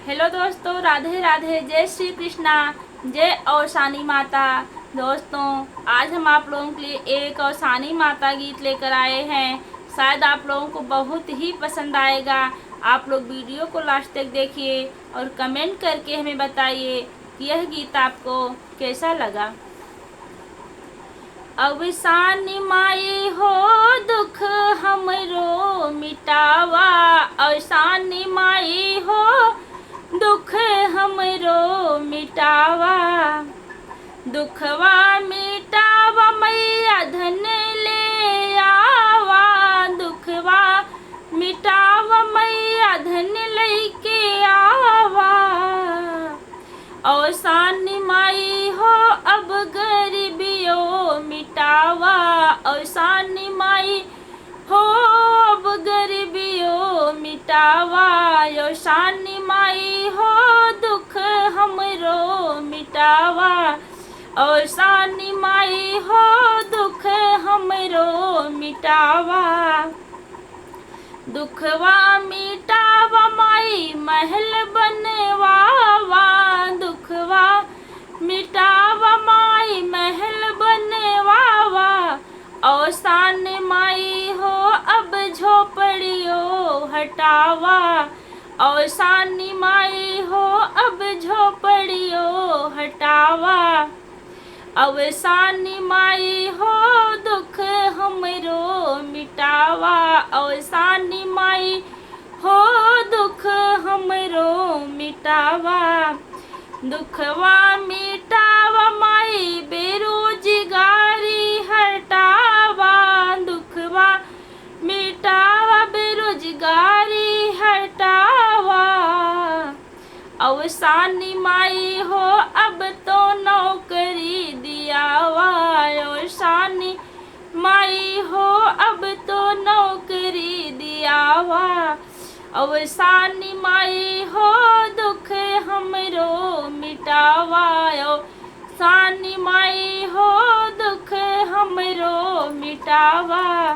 Hello दोस्तों, राधे राधे, जय श्री कृष्णा, जय औसानी माता। दोस्तों, आज हम आप लोगों के लिए एक औसानी माता गीत लेकर आए हैं। शायद आप लोगों को बहुत ही पसंद आएगा। आप लोग वीडियो को लास्ट तक देखिए और कमेंट करके हमें बताइए कि यह गीत आपको कैसा लगा। अवसानी माई हो दुख हमरो मिटावा, अवसानी माई हो दुख हमरो मिटावा। दुखवा मिटावा मैया धन ले आवा, दुखवा मिटावा मैया धन लेके आवा। औसानी माई हो अब गरीबियों मिटावा, औसानी माई हो अब गरीबियों मिटावा। औसानी माई हो दुख हमरो मिटावा, औसानी माई हो दुख हमरो मिटावा। दुखवा मिटावा माई महल बनवावा, दुखवा मिटावा माई महल बनवावा। औसान माई हो अब झोपड़ियों हटावा, औसानी माई हो अब झोपड़ियों हटावा। अवसानी माई हो दुख हमरो मिटावा, अवसानी माई हो दुख हमरो मिटावा। दुखवा मिटावा माई बेरोजगारी हटावा, दुखवा मिटावा बेरोजगारी हटावा। अवसानी माई हो अब तो नौकरी दियावा, अवसानी माई हो अब तो नौकरी दियावा। अवसानी माई हो दुख हमरो मिटावा, अवसानी माई हो दुख हमरो मिटावा।